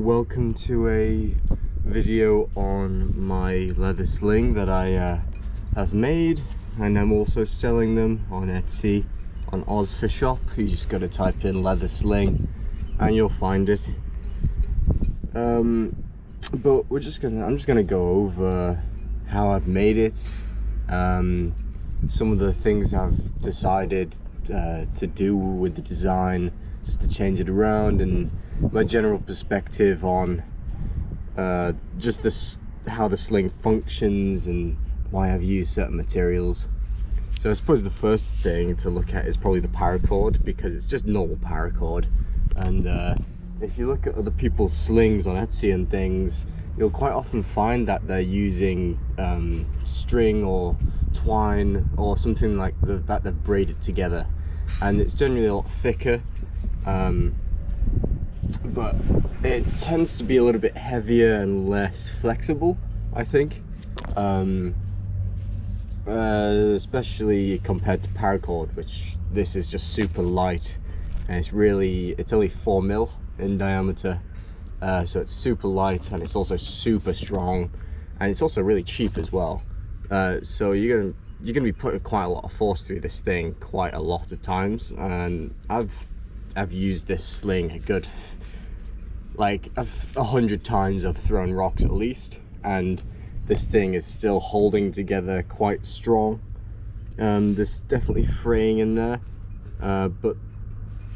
Welcome to a video on my leather sling that I have made, and I'm also selling them on Etsy on Oz for Shop. You just got to type in leather sling and you'll find it. But I'm just gonna go over how I've made it, some of the things I've decided to do with the design, just to change it around, and my general perspective on just how the sling functions and why I've used certain materials. So I suppose the first thing to look at is probably the paracord, because it's just normal paracord. And if you look at other people's slings on Etsy and things, you'll quite often find that they're using string or twine or something like that they've braided together, and it's generally a lot thicker. But it tends to be a little bit heavier and less flexible, I think, especially compared to paracord, which this is just super light, and it's only 4 mil in diameter, so it's super light, and it's also super strong, and it's also really cheap as well. So you're gonna be putting quite a lot of force through this thing quite a lot of times, and I've used this sling a good, like 100 times. I've thrown rocks at least, and this thing is still holding together quite strong. There's definitely fraying in there, but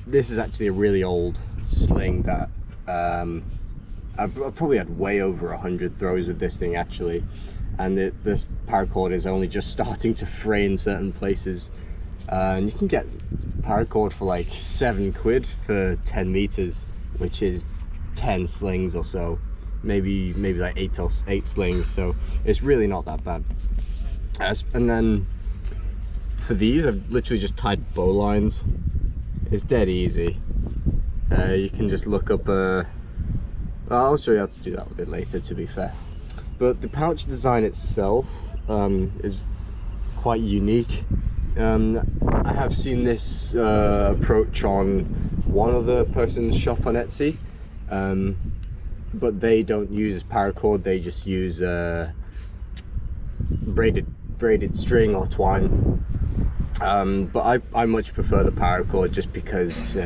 this is actually a really old sling that I've probably had way over 100 throws with this thing actually, and this paracord is only just starting to fray in certain places. And you can get paracord for like £7 for 10 meters, which is 10 slings or so, maybe like 8 slings, so it's really not that bad. And then for these, I've literally just tied bow lines. It's dead easy. You can just look up I'll show you how to do that a bit later, to be fair. But the pouch design itself is quite unique. I have seen this approach on one other person's shop on Etsy, but they don't use paracord, they just use braided string or twine. But I much prefer the paracord, just because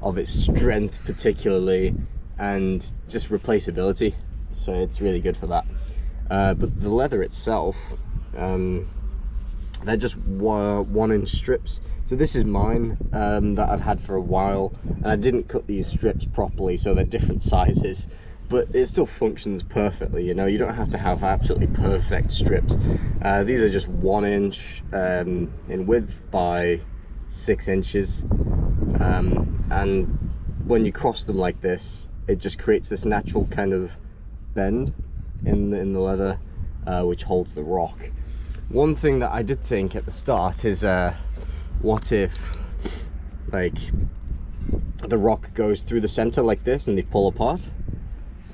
of its strength particularly, and just replaceability, so it's really good for that. But the leather itself, they're just 1-inch strips. So this is mine, that I've had for a while, and I didn't cut these strips properly, so they're different sizes, but it still functions perfectly. You know, you don't have to have absolutely perfect strips. These are just 1 inch in width by 6 inches, and when you cross them like this, it just creates this natural kind of bend in the leather, which holds the rock. One thing that I did think at the start is, what if like the rock goes through the center like this and they pull apart?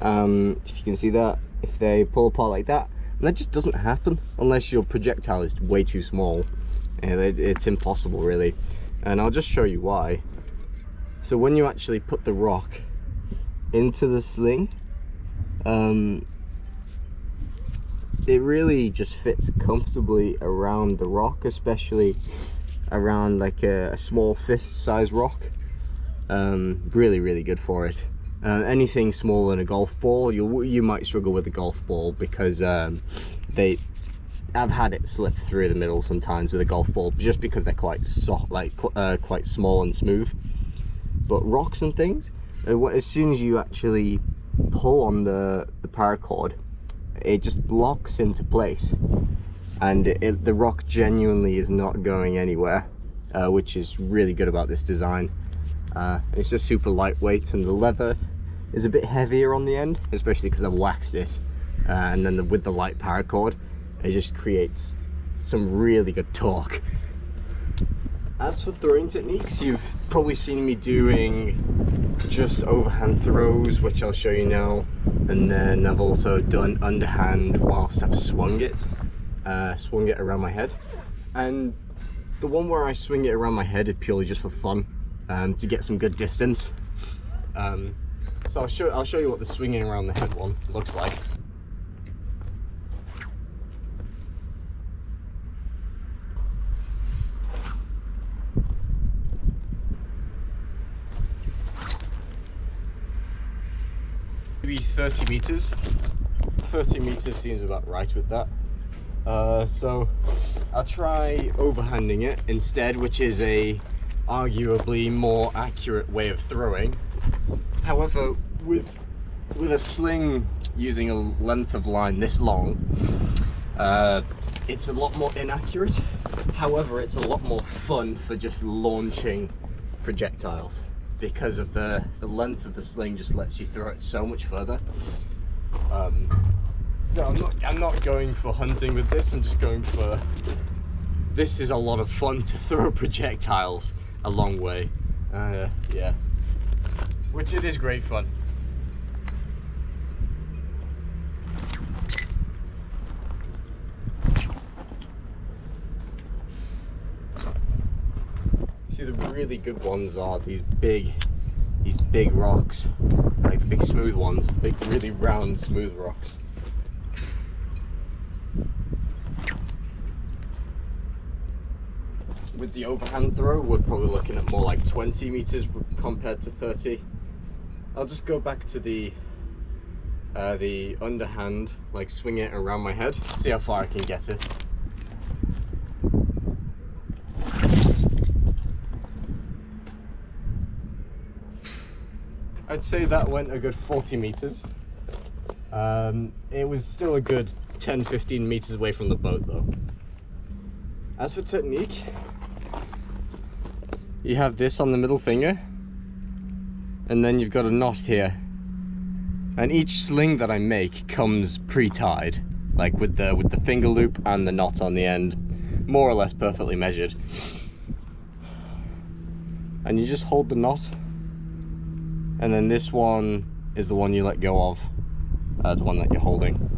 If you can see that, if they pull apart like that, and that just doesn't happen unless your projectile is way too small, and it's impossible really. And I'll just show you why. So when you actually put the rock into the sling, it really just fits comfortably around the rock, especially around like a small fist size rock. Really good for it. Anything smaller than a golf ball, you might struggle with a golf ball, because I've had it slip through the middle sometimes with a golf ball, just because they're quite soft, like quite small and smooth. But rocks and things, as soon as you actually pull on the paracord, it just locks into place, and the rock genuinely is not going anywhere, which is really good about this design. It's just super lightweight, and the leather is a bit heavier on the end, especially because I've waxed it, and then with the light paracord, it just creates some really good torque. As for throwing techniques, you've probably seen me doing just overhand throws, which I'll show you now, and then I've also done underhand whilst I've swung it around my head. And the one where I swing it around my head is purely just for fun, to get some good distance. So I'll show you what the swinging around the head one looks like. Maybe 30 meters. 30 meters seems about right with that. So I'll try overhanding it instead, which is a arguably more accurate way of throwing. However, with a sling using a length of line this long, it's a lot more inaccurate. However, it's a lot more fun for just launching projectiles, because of the length of the sling just lets you throw it so much further. So I'm not going for hunting with this. I'm just going for, this is a lot of fun to throw projectiles a long way. Yeah, which it is great fun. See, the really good ones are these big rocks, like the big smooth ones, the big really round smooth rocks. With the overhand throw, we're probably looking at more like 20 meters compared to 30. I'll just go back to the underhand, like swing it around my head, see how far I can get it. I'd say that went a good 40 meters. It was still a good 10-15 meters away from the boat though. As for technique, you have this on the middle finger, and then you've got a knot here. And each sling that I make comes pre-tied, like with the finger loop and the knot on the end, more or less perfectly measured. And you just hold the knot, and then this one is the one you let go of, the one that you're holding.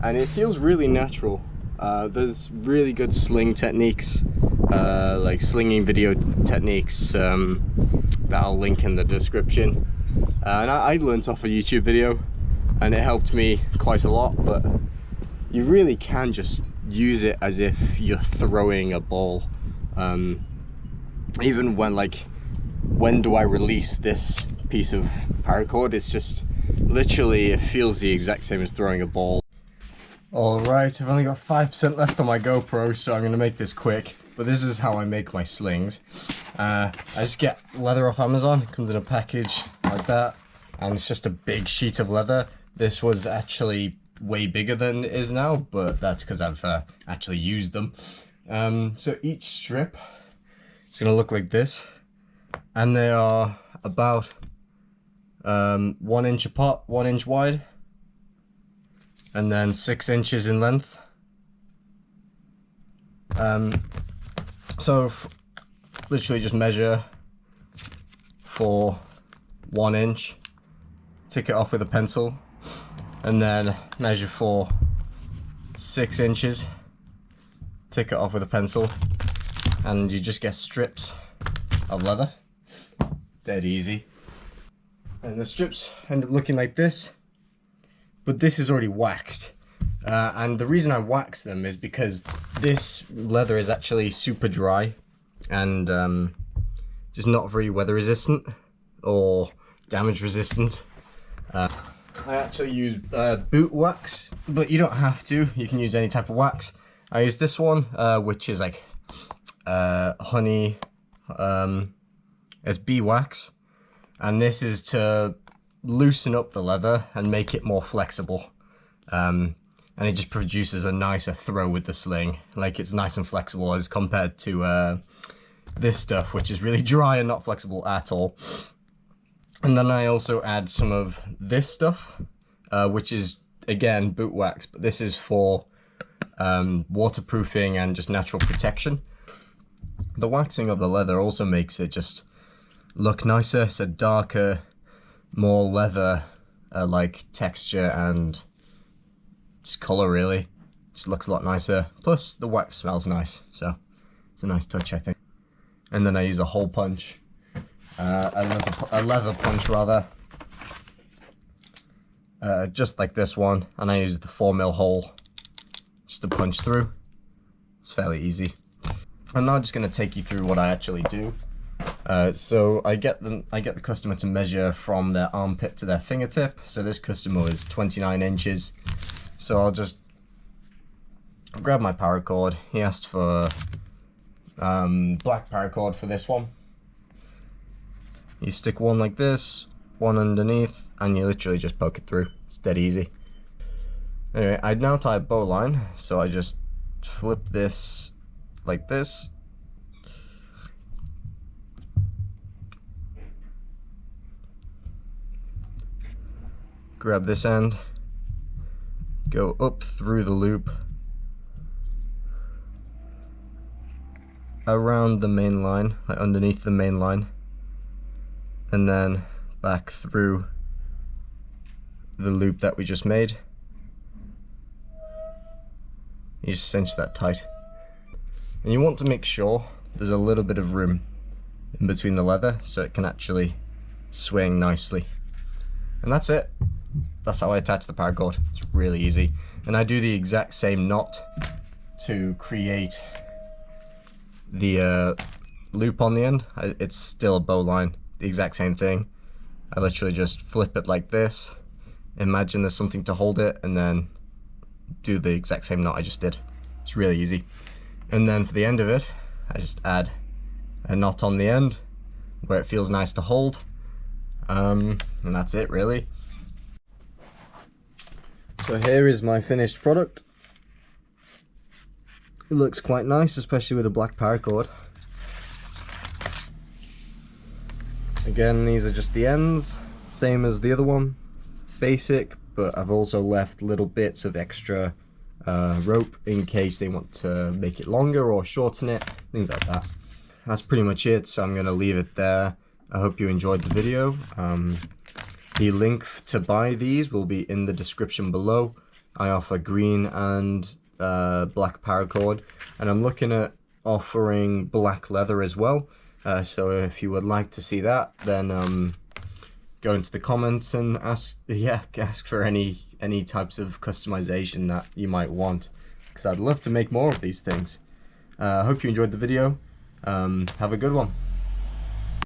And it feels really natural. There's really good sling techniques, like slinging video techniques, that I'll link in the description. And I learned off a YouTube video, and it helped me quite a lot. But you really can just use it as if you're throwing a ball. Even when do I release this piece of paracord? It's just literally, it feels the exact same as throwing a ball. Alright, I've only got 5% left on my GoPro, so I'm going to make this quick. But this is how I make my slings. I just get leather off Amazon. It comes in a package like that, and it's just a big sheet of leather. This was actually way bigger than it is now, but that's because I've actually used them. So each strip is going to look like this, and they are about 1 inch apart, 1 inch wide, and then 6 inches in length. So literally just measure for 1 inch, tick it off with a pencil, and then measure for 6 inches, tick it off with a pencil, and you just get strips of leather. Dead easy. And the strips end up looking like this, but this is already waxed. And the reason I wax them is because this leather is actually super dry and just not very weather resistant or damage resistant. I actually use boot wax, but you don't have to. You can use any type of wax. I use this one, which is like honey, it's bee wax, and this is to loosen up the leather and make it more flexible. And it just produces a nicer throw with the sling. Like, it's nice and flexible as compared to this stuff, which is really dry and not flexible at all. And then I also add some of this stuff, which is, again, boot wax, but this is for waterproofing and just natural protection. The waxing of the leather also makes it just look nicer. It's a darker, more leather like texture and just color, really. Just looks a lot nicer. Plus the wax smells nice, so it's a nice touch, I think. And then I use a hole punch, a leather punch rather, just like this one, and I use the 4mm hole just to punch through. It's fairly easy. I'm now just going to take you through what I actually do. So I get the customer to measure from their armpit to their fingertip. So this customer is 29 inches. So I'll just grab my paracord. He asked for black paracord for this one. You stick one like this, one underneath, and you literally just poke it through. It's dead easy. Anyway, I'd now tie a bowline, so I just flip this like this. Grab this end, go up through the loop, around the main line, like underneath the main line, and then back through the loop that we just made. You just cinch that tight. And you want to make sure there's a little bit of room in between the leather so it can actually swing nicely. And that's it. That's how I attach the paracord. It's really easy. And I do the exact same knot to create the loop on the end. It's still a bowline, the exact same thing. I literally just flip it like this, imagine there's something to hold it, and then do the exact same knot I just did. It's really easy. And then for the end of it, I just add a knot on the end where it feels nice to hold. And that's it, really. So here is my finished product. It looks quite nice, especially with a black paracord. Again, these are just the ends, same as the other one. Basic, but I've also left little bits of extra rope in case they want to make it longer or shorten it, things like that. That's pretty much it, so I'm going to leave it there. I hope you enjoyed the video. The link to buy these will be in the description below. I offer green and black paracord, and I'm looking at offering black leather as well. So if you would like to see that, then go into the comments and ask for any types of customization that you might want, because I'd love to make more of these things. I hope you enjoyed the video. Have a good one.